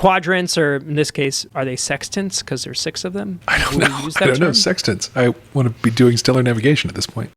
quadrants, or in this case, are they sextants? Because there's 6 of them. I don't know. I don't know. Sextants. I want to be doing stellar navigation at this point.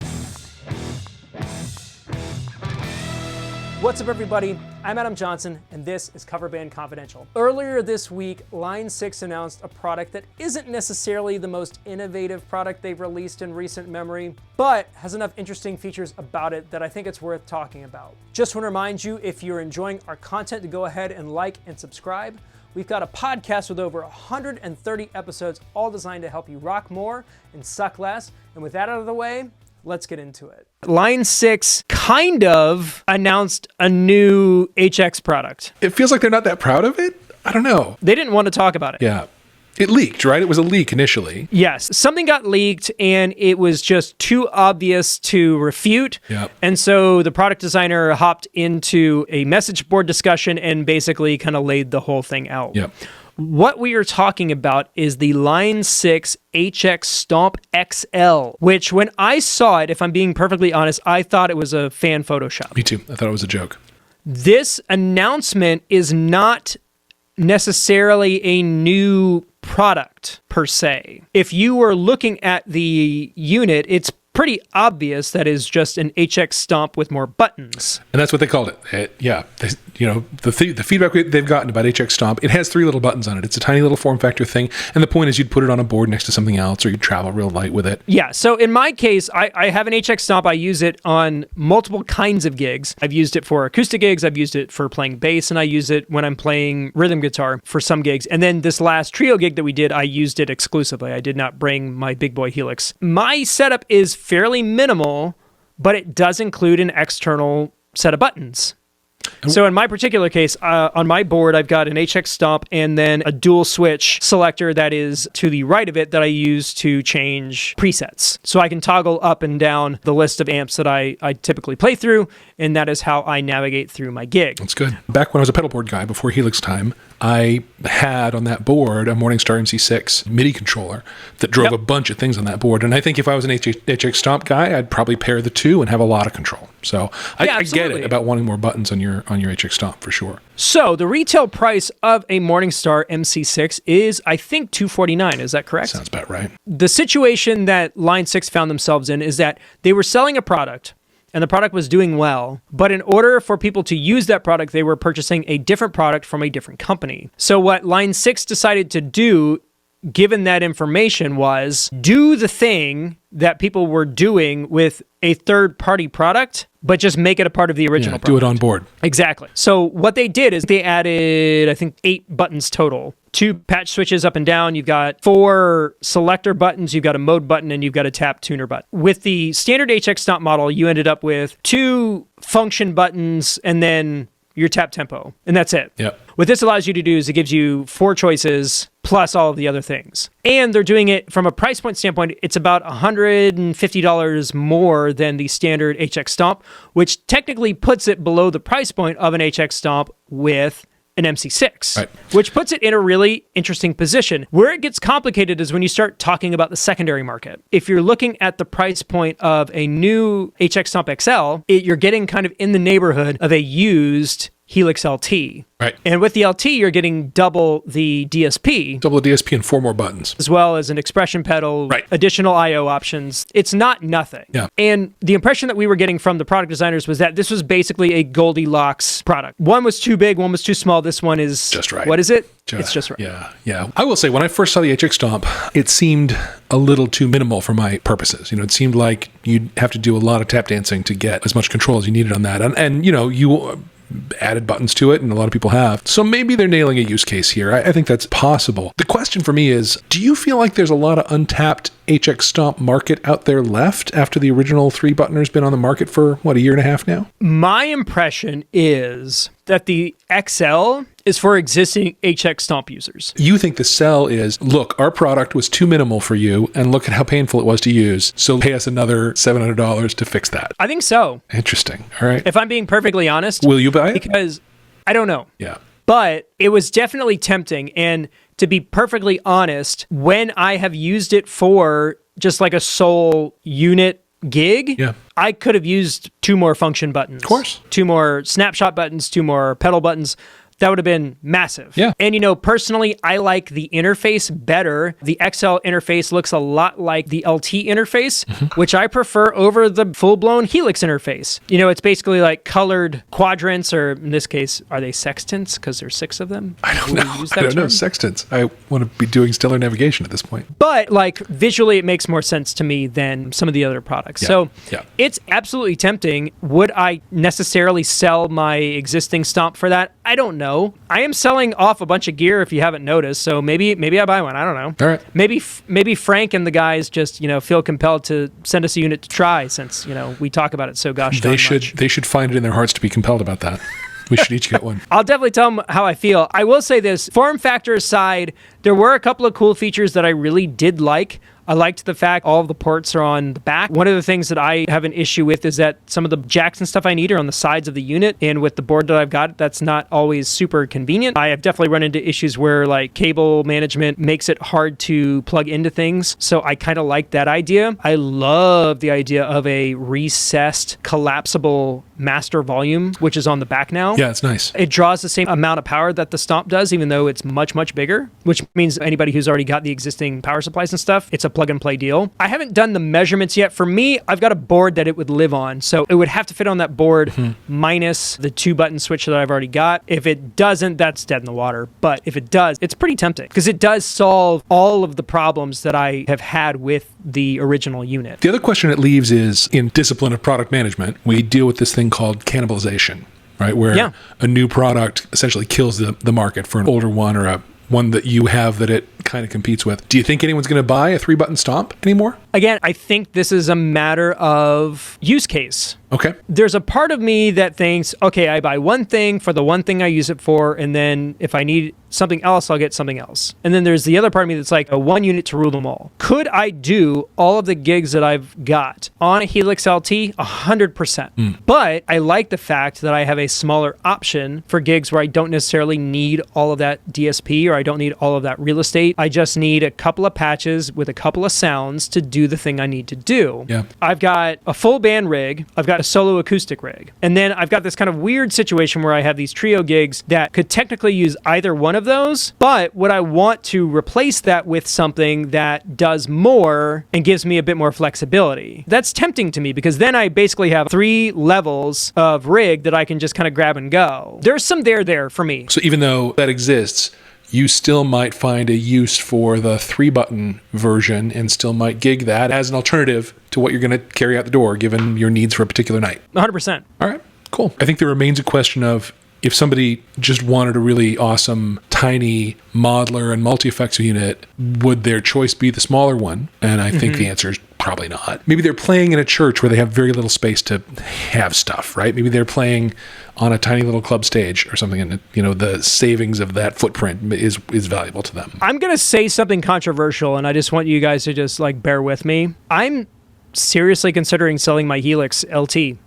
What's up, everybody? I'm Adam Johnson, and this is Cover Band Confidential. Earlier this week, Line 6 announced a product that isn't necessarily the most innovative product they've released in recent memory, but has enough interesting features about it that I think it's worth talking about. Just want to remind you, if you're enjoying our content, to go ahead and like and subscribe. We've got a podcast with over 130 episodes, all designed to help you rock more and suck less. And with that out of the way, let's get into it. Line 6 kind of announced a new HX product. It feels like they're not that proud of it. I don't know. They didn't want to talk about it. Yeah. It leaked, right? It was a leak initially. Yes. Something got leaked and it was just too obvious to refute. Yep. And so the product designer hopped into a message board discussion and basically kind of laid the whole thing out. Yep. What we are talking about is the Line 6 HX Stomp XL, which when I saw it, if I'm being perfectly honest, I thought it was a fan Photoshop. Me too. I thought it was a joke. This announcement is not necessarily a new product per se. If you were looking at the unit, it's pretty obvious that is just an HX Stomp with more buttons. And that's what they called it. The feedback they've gotten about HX Stomp, it has 3 little buttons on it. It's a tiny little form factor thing. And the point is you'd put it on a board next to something else or you'd travel real light with it. Yeah. So in my case, I have an HX Stomp. I use it on multiple kinds of gigs. I've used it for acoustic gigs. I've used it for playing bass, and I use it when I'm playing rhythm guitar for some gigs. And then this last trio gig that we did, I used it exclusively. I did not bring my big boy Helix. My setup is fairly minimal, but it does include an external set of buttons. So in my particular case, on my board, I've got an HX Stomp and then a dual switch selector that is to the right of it that I use to change presets. So I can toggle up and down the list of amps that I typically play through, and that is how I navigate through my gig. That's good. Back when I was a pedal board guy, before Helix time, I had on that board a Morningstar MC6 MIDI controller that drove a bunch of things on that board. And I think if I was an HX Stomp guy, I'd probably pair the two and have a lot of control. So I get it about wanting more buttons on your HX Stomp for sure. So the retail price of a Morningstar MC6 is, I think, $249. Is that correct? Sounds about right. The situation that Line 6 found themselves in is that they were selling a product, and the product was doing well, but in order for people to use that product, they were purchasing a different product from a different company. So what Line 6 decided to do, given that information, was do the thing that people were doing with a third-party product, but just make it a part of the original product. Do it on board. Exactly. So what they did is they added, I think, 8 buttons total. 2 patch switches up and down. You've got 4 selector buttons. You've got a mode button, and you've got a tap tuner button. With the standard HX Stomp model, you ended up with 2 function buttons and then your tap tempo, and that's it. Yep. What this allows you to do is it gives you 4 choices plus all of the other things. And they're doing it from a price point standpoint, it's about $150 more than the standard HX Stomp, which technically puts it below the price point of an HX Stomp with an MC6, right, which puts it in a really interesting position. Where it gets complicated is when you start talking about the secondary market. If you're looking at the price point of a new HX Stomp XL, you're getting kind of in the neighborhood of a used Helix LT. Right. And with the LT, you're getting double the DSP. Double the DSP and 4 more buttons. As well as an expression pedal, additional I/O options. It's not nothing. Yeah. And the impression that we were getting from the product designers was that this was basically a Goldilocks product. One was too big, one was too small. This one is just right. What is it? It's just right. Yeah. I will say, when I first saw the HX Stomp, it seemed a little too minimal for my purposes. It seemed like you'd have to do a lot of tap dancing to get as much control as you needed on that. And you added buttons to it, and a lot of people have. So maybe they're nailing a use case here. I think that's possible. The question for me is, do you feel like there's a lot of untapped HX Stomp market out there left after the original 3-buttoner's been on the market for, a year and a half now? My impression is that the XL is for existing HX Stomp users. You think the sell is, look, our product was too minimal for you, and look at how painful it was to use, so pay us another $700 to fix that. I think so. Interesting. All right. If I'm being perfectly honest. Will you buy it? Because I don't know. Yeah. But it was definitely tempting. And to be perfectly honest, when I have used it for just like a sole unit gig, I could have used 2 more function buttons. Of course. 2 more snapshot buttons, 2 more pedal buttons. that would have been massive. Yeah. And, personally, I like the interface better. The XL interface looks a lot like the LT interface, which I prefer over the full-blown Helix interface. It's basically like colored quadrants, or in this case, are they sextants? Because there's 6 of them. I don't know. Sextants. I want to be doing stellar navigation at this point. But visually, it makes more sense to me than some of the other products. Yeah. So Yeah. it's absolutely tempting. Would I necessarily sell my existing Stomp for that? I don't know. I am selling off a bunch of gear if you haven't noticed. So maybe I buy one. I don't know. All right. Maybe Frank and the guys just feel compelled to send us a unit to try, since we talk about it so gosh darn much. They should find it in their hearts to be compelled about that. We should each get one. I'll definitely tell them how I feel. I will say this, form factor aside, there were a couple of cool features that I really did like. I liked the fact all of the ports are on the back. One of the things that I have an issue with is that some of the jacks and stuff I need are on the sides of the unit, and with the board that I've got, that's not always super convenient. I have definitely run into issues where cable management makes it hard to plug into things, so I kind of like that idea. I love the idea of a recessed, collapsible master volume, which is on the back now. Yeah, it's nice. It draws the same amount of power that the Stomp does, even though it's much, much bigger, which means anybody who's already got the existing power supplies and stuff, it's a plug and play deal. I haven't done the measurements yet. For me, I've got a board that it would live on, so it would have to fit on that board minus the 2-button switch that I've already got. If it doesn't, that's dead in the water. But if it does, it's pretty tempting because it does solve all of the problems that I have had with the original unit. The other question it leaves is, in discipline of product management, we deal with this thing called cannibalization, right? Where a new product essentially kills the market for an older one, or a one that you have that it kind of competes with. Do you think anyone's going to buy a 3-button Stomp anymore? Again, I think this is a matter of use case. Okay. There's a part of me that thinks, okay, I buy one thing for the one thing I use it for, and then if I need something else, I'll get something else. And then there's the other part of me that's like a one unit to rule them all. Could I do all of the gigs that I've got on a Helix LT? 100%. But I like the fact that I have a smaller option for gigs where I don't necessarily need all of that DSP, or I don't need all of that real estate. I just need a couple of patches with a couple of sounds to do the thing I need to do. Yeah. I've got a full band rig. I've got a solo acoustic rig. And then I've got this kind of weird situation where I have these trio gigs that could technically use either one of those, but would I want to replace that with something that does more and gives me a bit more flexibility? That's tempting to me, because then I basically have 3 levels of rig that I can just kind of grab and go. There's some there for me. So even though that exists, you still might find a use for the 3-button version and still might gig that as an alternative to what you're going to carry out the door, given your needs for a particular night. 100%. All right, cool. I think there remains a question of, if somebody just wanted a really awesome, tiny, modular, and multi-effects unit, would their choice be the smaller one? And I think the answer is probably not. Maybe they're playing in a church where they have very little space to have stuff, right? Maybe they're playing on a tiny little club stage or something, and the savings of that footprint is valuable to them. I'm going to say something controversial, and I just want you guys to just bear with me. I'm seriously considering selling my Helix LT.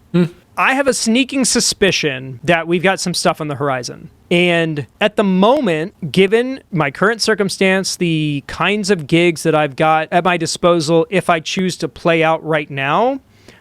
I have a sneaking suspicion that we've got some stuff on the horizon. And at the moment, given my current circumstance, the kinds of gigs that I've got at my disposal, if I choose to play out right now,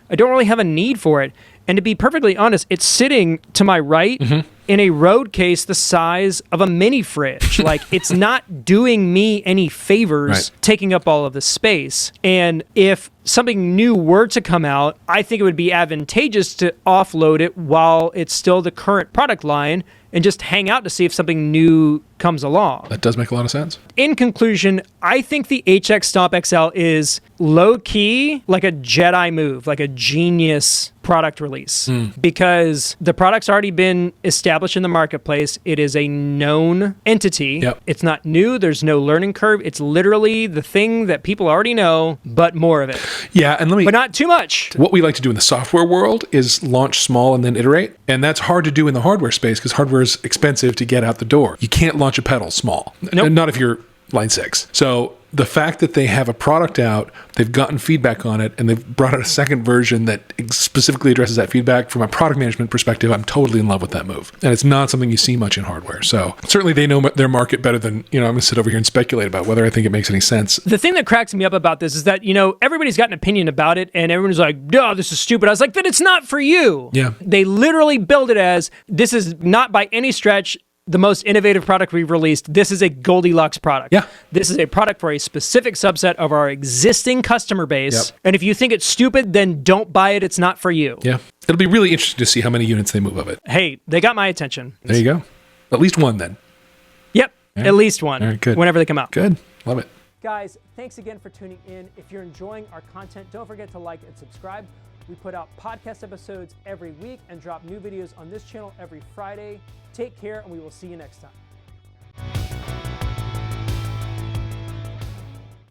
I don't really have a need for it. And to be perfectly honest, it's sitting to my right in a road case the size of a mini fridge. It's not doing me any favors taking up all of the space. And if something new were to come out, I think it would be advantageous to offload it while it's still the current product line and just hang out to see if something new comes along. That does make a lot of sense. In conclusion, I think the HX Stomp XL is low-key like a Jedi move, like a genius product release, because the product's already been established in the marketplace. It is a known entity. Yep. It's not new. There's no learning curve. It's literally the thing that people already know, but more of it. Yeah, and But not too much. What we like to do in the software world is launch small and then iterate. And that's hard to do in the hardware space because hardware is expensive to get out the door. You can't launch a pedal small. Nope. Not if you're line 6. So the fact that they have a product out, they've gotten feedback on it, and they've brought out a second version that specifically addresses that feedback from a product management perspective, I'm totally in love with that move. And it's not something you see much in hardware. So certainly they know their market better than, I'm going to sit over here and speculate about whether I think it makes any sense. The thing that cracks me up about this is that, everybody's got an opinion about it, and everyone's like, no, this is stupid. I was like, then it's not for you. Yeah. They literally build it as, this is not by any stretch the most innovative product we've released. This is a Goldilocks product. Yeah. This is a product for a specific subset of our existing customer base. Yep. And if you think it's stupid, then don't buy it. It's not for you. Yeah. It'll be really interesting to see how many units they move of it. Hey, they got my attention. There you go. At least one then. Yep. Yeah. At least one. All right, good. Whenever they come out. Good. Love it. Guys, thanks again for tuning in. If you're enjoying our content, don't forget to like and subscribe. We put out podcast episodes every week and drop new videos on this channel every Friday. Take care, and we will see you next time.